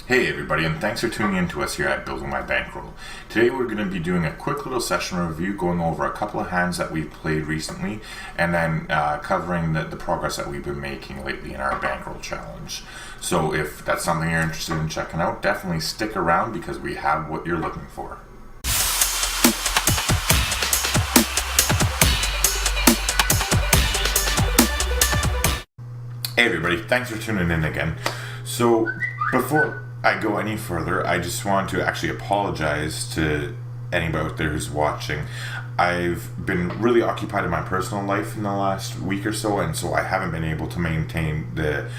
Hey everybody, and thanks for tuning in to us here at Building My Bankroll. Today we're going to be doing a quick little session review, going over a couple of hands that we've played recently, and then covering the progress that we've been making lately in our Bankroll challenge. So if that's something you're interested in checking out, definitely stick around because we have what you're looking for. Hey everybody, thanks for tuning in again. So before I go any further, I just want to actually apologize to anybody out there who's watching. I've been really occupied in my personal life in the last week or so, and so I haven't been able to maintain the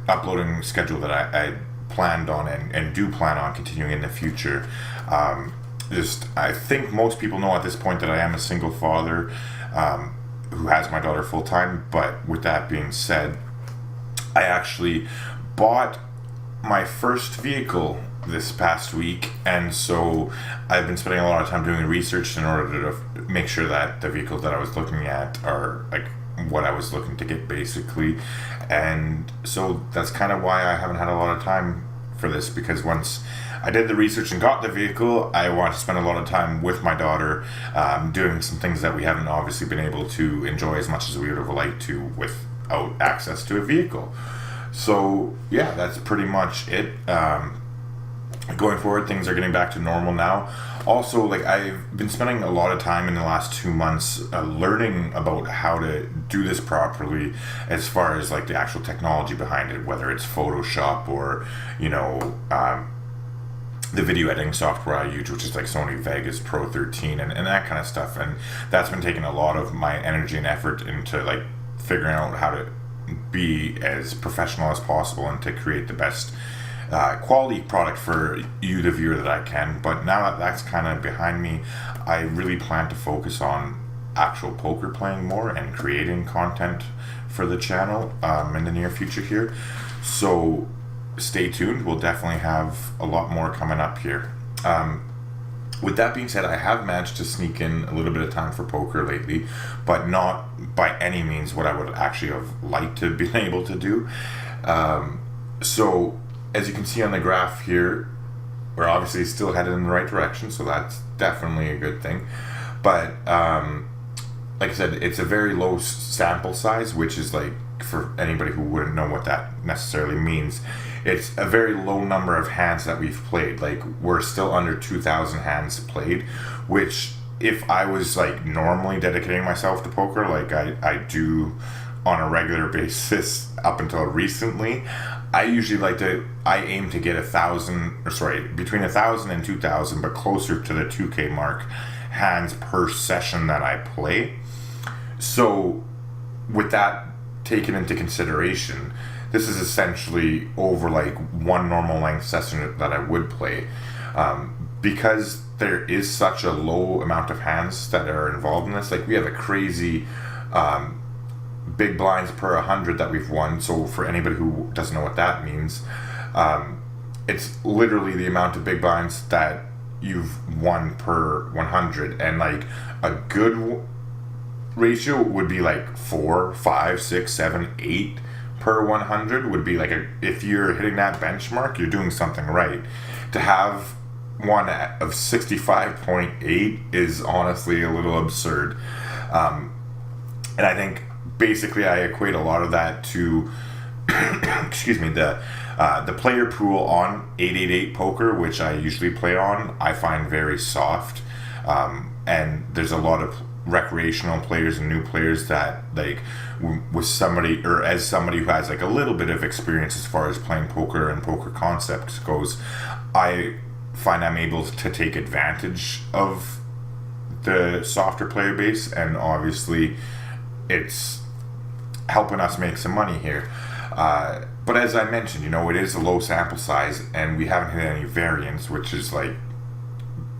uploading schedule that I planned on and do plan on continuing in the future. I think most people know at this point that I am a single father who has my daughter full time, but with that being said, I actually bought my first vehicle this past week, and so I've been spending a lot of time doing research in order to make sure that the vehicles that I was looking at are like what I was looking to get basically. And so that's kind of why I haven't had a lot of time for this, because once I did the research and got the vehicle, I want to spend a lot of time with my daughter, doing some things that we haven't obviously been able to enjoy as much as we would have liked to without access to a vehicle. So yeah, that's pretty much it. Going forward, things are getting back to normal now. Also, like, I've been spending a lot of time in the last 2 months learning about how to do this properly, as far as like the actual technology behind it, whether it's Photoshop or the video editing software I use, which is like Sony Vegas Pro 13 and that kind of stuff. And that's been taking a lot of my energy and effort into like figuring out how to be as professional as possible and to create the best quality product for you, the viewer, that I can. But now that that's kind of behind me, I really plan to focus on actual poker playing more and creating content for the channel in the near future here. So stay tuned. We'll definitely have a lot more coming up here. With that being said, I have managed to sneak in a little bit of time for poker lately, but not by any means what I would actually have liked to be able to do. So, as you can see on the graph here, we're obviously still headed in the right direction, so that's definitely a good thing. But, like I said, it's a very low sample size, which is like, for anybody who wouldn't know what that necessarily means, it's a very low number of hands that we've played. Like, we're still under 2,000 hands played, which if I was like normally dedicating myself to poker like I do on a regular basis up until recently, I aim to get between 1,000 and 2,000, but closer to the 2K mark hands per session that I play. So with that taken into consideration, this is essentially over like one normal length session that I would play. Because there is such a low amount of hands that are involved in this, like we have a crazy big blinds per 100 that we've won. So for anybody who doesn't know what that means, it's literally the amount of big blinds that you've won per 100, and like a good ratio would be like 4, 5, 6, 7, 8 per 100 would be like if you're hitting that benchmark, you're doing something right. To have one of 65.8 is honestly a little absurd. And I think basically I equate a lot of that to excuse me, the player pool on 888 poker, which I usually play on, I find very soft. And there's a lot of recreational players and new players that like with somebody, or as somebody who has like a little bit of experience as far as playing poker and poker concepts goes, I find I'm able to take advantage of the softer player base, and obviously it's helping us make some money here. But as I mentioned, it is a low sample size and we haven't hit any variance, which is like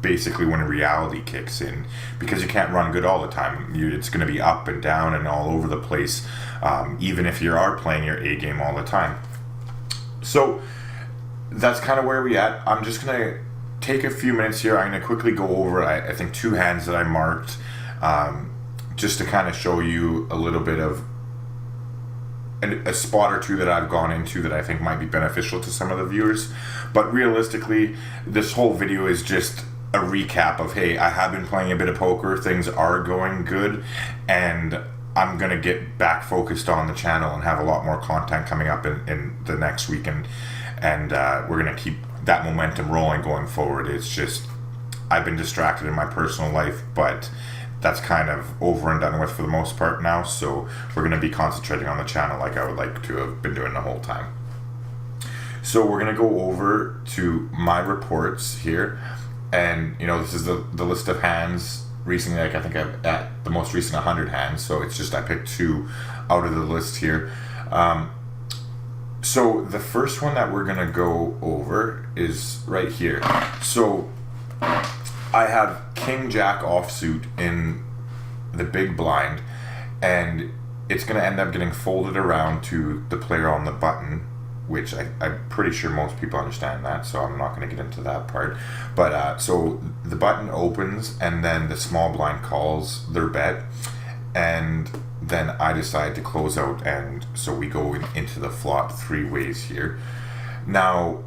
basically when reality kicks in, because you can't run good all the time. It's going to be up and down and all over the place, even if you are playing your A game all the time. So that's kind of where we at. I'm just going to take a few minutes here. I'm going to quickly go over, I think, 2 hands that I marked, just to kind of show you a little bit of a spot or two that I've gone into that I think might be beneficial to some of the viewers. But realistically, this whole video is just a recap of, hey, I have been playing a bit of poker, things are going good, and I'm going to get back focused on the channel and have a lot more content coming up in the next week, and we're going to keep that momentum rolling going forward. It's just, I've been distracted in my personal life, but that's kind of over and done with for the most part now, so we're going to be concentrating on the channel like I would like to have been doing the whole time. So we're going to go over to my reports here, and this is the list of hands recently. Like, I think I've at the most recent 100 hands, so it's just I picked 2 out of the list here. So the first one that we're going to go over is right here. So I have King Jack offsuit in the big blind, and it's going to end up getting folded around to the player on the button, which I'm pretty sure most people understand that, so I'm not going to get into that part. But so the button opens, and then the small blind calls their bet, and then I decide to close out, and so we go into the flop 3 ways here. Now,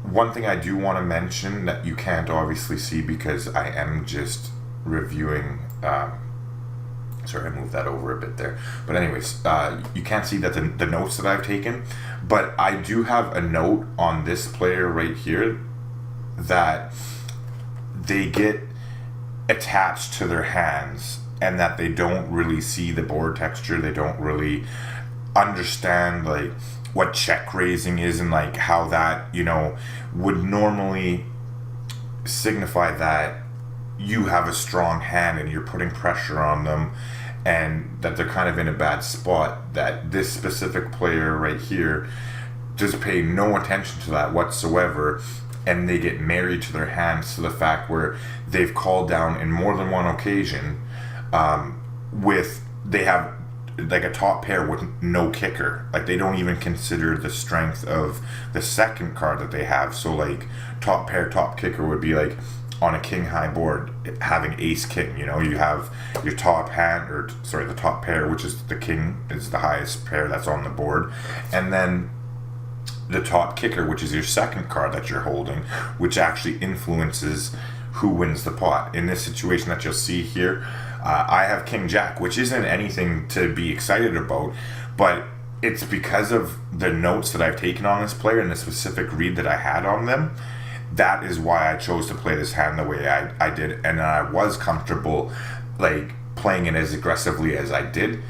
one thing I do want to mention that you can't obviously see because I am just reviewing, sorry, I moved that over a bit there. But anyways, you can't see that the notes that I've taken, but I do have a note on this player right here that they get attached to their hands and that they don't really see the board texture. They don't really understand like what check raising is and like how that, would normally signify that you have a strong hand and you're putting pressure on them and that they're kind of in a bad spot. That this specific player right here just pay no attention to that whatsoever, and they get married to their hands to the fact where they've called down in more than one occasion they have like a top pair with no kicker. Like, they don't even consider the strength of the second card that they have. So like top pair, top kicker would be like on a king high board having ace king. You have your top hand, or sorry, the top pair, which is the king, is the highest pair that's on the board, and then the top kicker, which is your second card that you're holding, which actually influences who wins the pot. In this situation that you'll see here, I have King Jack, which isn't anything to be excited about, but it's because of the notes that I've taken on this player and the specific read that I had on them. That is why I chose to play this hand the way I did, and I was comfortable like playing it as aggressively as I did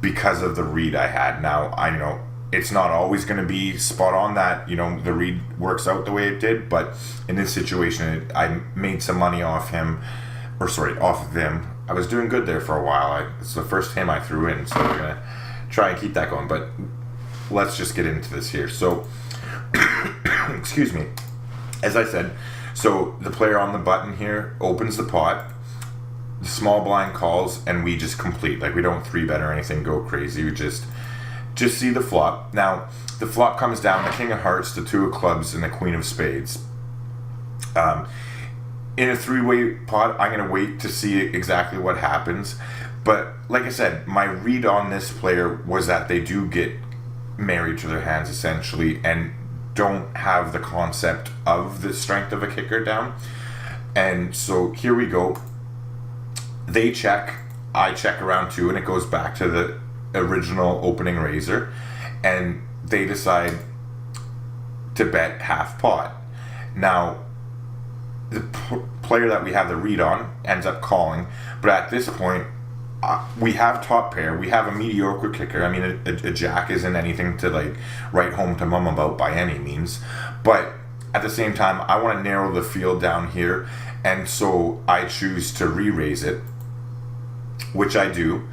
because of the read I had. Now, I know it's not always going to be spot on that, the read works out the way it did, but in this situation, I made some money off him, off of them. I was doing good there for a while. It's the first hand I threw in, so we're going to try and keep that going, but let's just get into this here. So, excuse me. As I said, so the player on the button here opens the pot, the small blind calls, and we just complete. Like, we don't 3-bet or anything, go crazy. We just see the flop. Now, the flop comes down, the king of hearts, the 2 of clubs, and the queen of spades. In a 3-way pot, I'm going to wait to see exactly what happens. But like I said, my read on this player was that they do get married to their hands, essentially, and don't have the concept of the strength of a kicker down. And so here we go. They check, I check around too, and it goes back to the original opening raiser, and they decide to bet half pot. Now, the player that we have the read on ends up calling, but at this point, we have top pair, we have a mediocre kicker. I mean, a jack isn't anything to like write home to mom about by any means, but at the same time, I want to narrow the field down here, and so I choose to re-raise it, which I do.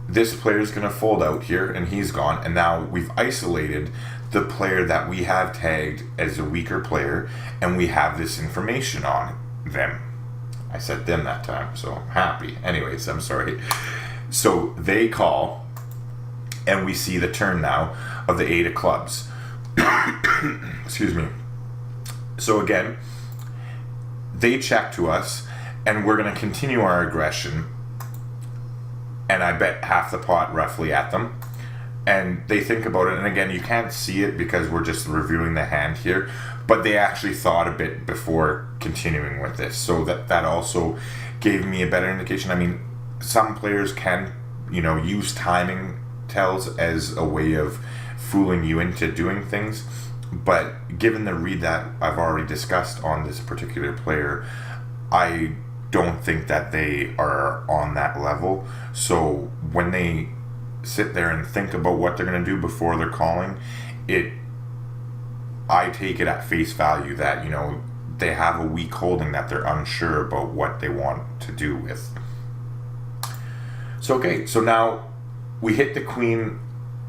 This player is going to fold out here, and he's gone, and now we've isolated the player that we have tagged as a weaker player, and we have this information on them. I said them that time, so I'm happy. Anyways, I'm sorry. So they call, and we see the turn now of the 8 of clubs. Excuse me. So again, they check to us, and we're going to continue our aggression, and I bet half the pot roughly at them. and they think about it, and again, you can't see it because we're just reviewing the hand here, but they actually thought a bit before continuing with this, so that also gave me a better indication. I mean, some players can, use timing tells as a way of fooling you into doing things, but given the read that I've already discussed on this particular player, I don't think that they are on that level. So when they sit there and think about what they're going to do before they're calling it, I take it at face value that they have a weak holding that they're unsure about what they want to do with. So okay, so now we hit the queen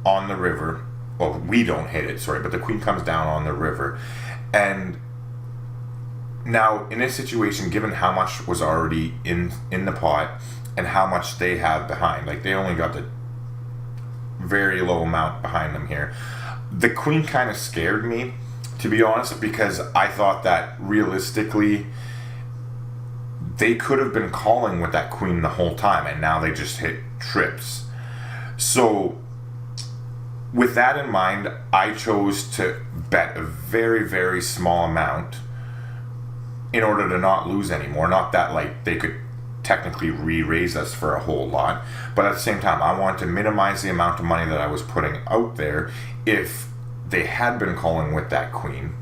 on the river. Well, we don't hit it, sorry, but the queen comes down on the river. And now in this situation, given how much was already in the pot and how much they have behind, like they only got the very low amount behind them here, the queen kind of scared me, to be honest, because I thought that realistically they could have been calling with that queen the whole time, and now they just hit trips. So with that in mind, I chose to bet a very, very small amount in order to not lose anymore. Not that like they could technically re-raise us for a whole lot, but at the same time I wanted to minimize the amount of money that I was putting out there if they had been calling with that queen.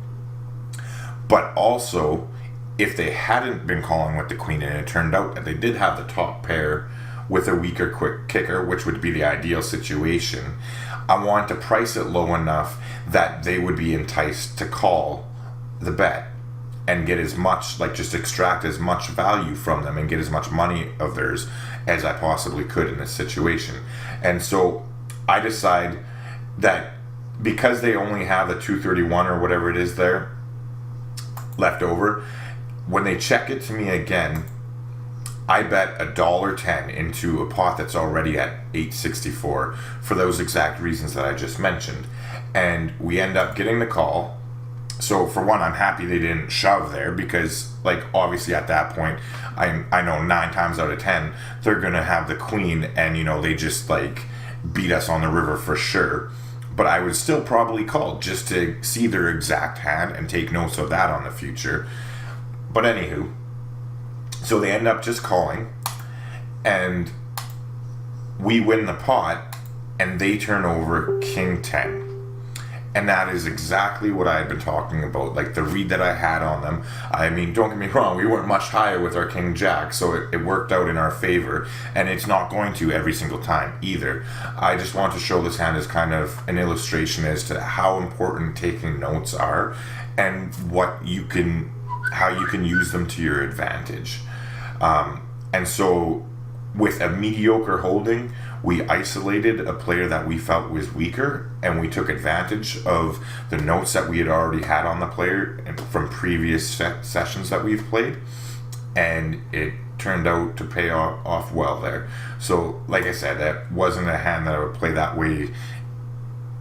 But also, if they hadn't been calling with the queen and it turned out that they did have the top pair with a weaker quick kicker, which would be the ideal situation, I want to price it low enough that they would be enticed to call the bet and get as much, like just extract as much value from them and get as much money of theirs as I possibly could in this situation. And so I decide that because they only have the 231 or whatever it is there left over, when they check it to me again, I bet $1.10 into a pot that's already at 864 for those exact reasons that I just mentioned. And we end up getting the call. So for one, I'm happy they didn't shove there, because like obviously at that point I know 9 times out of 10 they're gonna have the queen, and they just like beat us on the river for sure. But I would still probably call just to see their exact hand and take notes of that on the future. But anywho, so they end up just calling, and we win the pot, and they turn over king 10. And that is exactly what I had been talking about, like the read that I had on them. I mean, don't get me wrong, we weren't much higher with our king jack, so it worked out in our favor, and it's not going to every single time either. I just want to show this hand as kind of an illustration as to how important taking notes are and how you can use them to your advantage. And so with a mediocre holding, we isolated a player that we felt was weaker, and we took advantage of the notes that we had already had on the player from previous sessions that we've played, and it turned out to pay off well there. So like I said, that wasn't a hand that I would play that way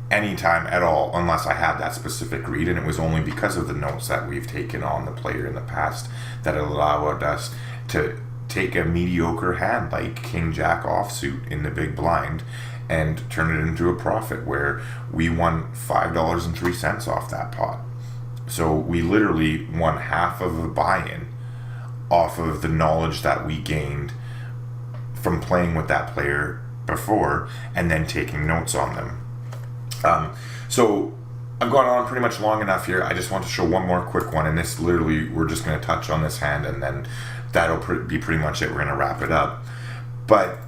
anytime at all unless I had that specific read, and it was only because of the notes that we've taken on the player in the past that allowed us to take a mediocre hand like king jack offsuit in the big blind and turn it into a profit where we won $5.03 off that pot. So we literally won half of a buy-in off of the knowledge that we gained from playing with that player before and then taking notes on them. So I've gone on pretty much long enough here. I just want to show one more quick one, and this literally, we're just going to touch on this hand and then that'll be pretty much it. We're going to wrap it up. But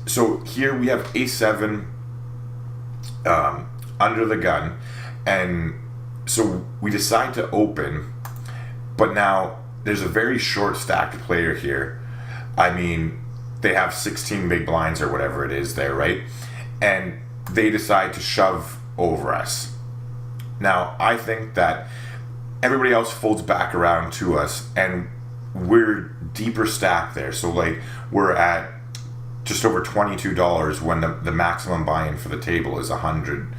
so here we have A7 under the gun, and so we decide to open, but now there's a very short stacked player here. I mean, they have 16 big blinds or whatever it is there, right? And they decide to shove over us. Now, I think that everybody else folds back around to us, and we're deeper stacked there. So like we're at just over $22 when the maximum buy-in for the table is 100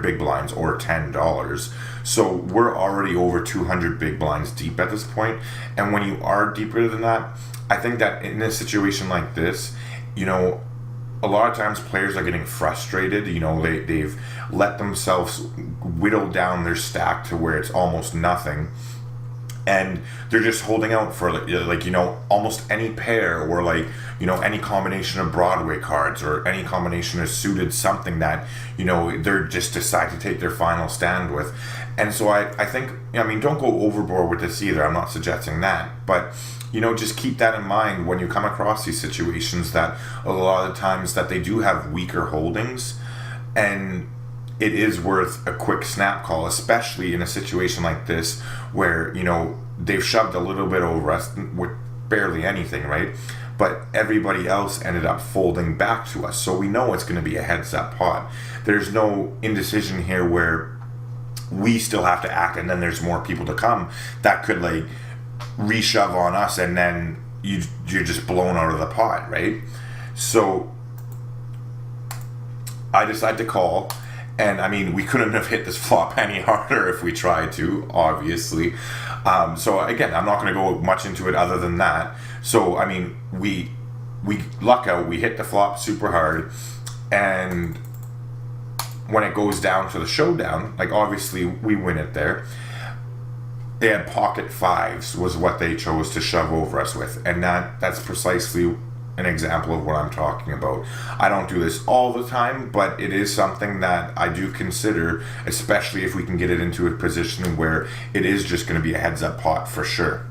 big blinds or $10. So we're already over 200 big blinds deep at this point. And when you are deeper than that, I think that in a situation like this, a lot of times players are getting frustrated. You know, they've let themselves whittle down their stack to where it's almost nothing, and they're just holding out for like, you know, almost any pair, or like, you know, any combination of Broadway cards, or any combination of suited something that, you know, they're just decide to take their final stand with. And so I think, I mean, don't go overboard with this either. I'm not suggesting that, but, you know, just keep that in mind when you come across these situations, that a lot of times that they do have weaker holdings, and it is worth a quick snap call, especially in a situation like this where, you know, they've shoved a little bit over us with barely anything, right? But everybody else ended up folding back to us, so we know it's going to be a heads up pot. There's no indecision here where we still have to act, and then there's more people to come that could like reshove on us, and then you're just blown out of the pot, right? So I decided to call. And I mean, we couldn't have hit this flop any harder if we tried to, obviously. So again, I'm not going to go much into it other than that. So I mean, we luck out. We hit the flop super hard, and when it goes down to the showdown, like obviously we win it there. They had pocket fives was what they chose to shove over us with, and that's precisely an example of what I'm talking about. I don't do this all the time, but it is something that I do consider, especially if we can get it into a position where it is just going to be a heads up pot for sure.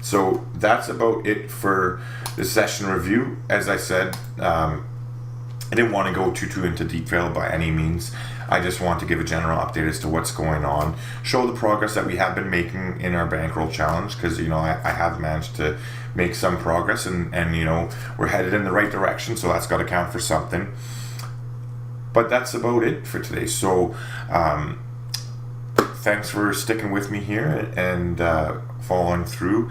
So that's about it for the session review. As I said, I didn't want to go too into detail by any means. I just want to give a general update as to what's going on, show the progress that we have been making in our Bankroll challenge, because, you know, I have managed to make some progress, and you know, we're headed in the right direction, so that's got to count for something. But that's about it for today. So thanks for sticking with me here and following through.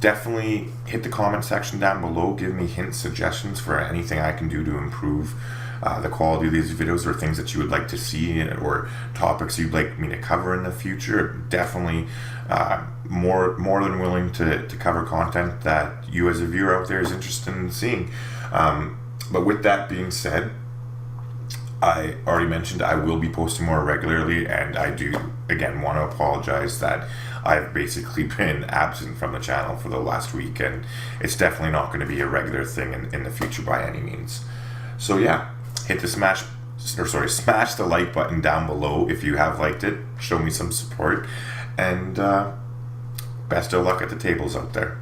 Definitely hit the comment section down below. Give me hints, suggestions for anything I can do to improve the quality of these videos, or things that you would like to see, or topics you'd like me to cover in the future. Definitely more than willing to cover content that you as a viewer out there is interested in seeing. But with that being said, I already mentioned I will be posting more regularly, and I do again want to apologize that I've basically been absent from the channel for the last week, and it's definitely not going to be a regular thing in the future by any means. So yeah, hit the smash the like button down below if you have liked it. Show me some support, and best of luck at the tables out there.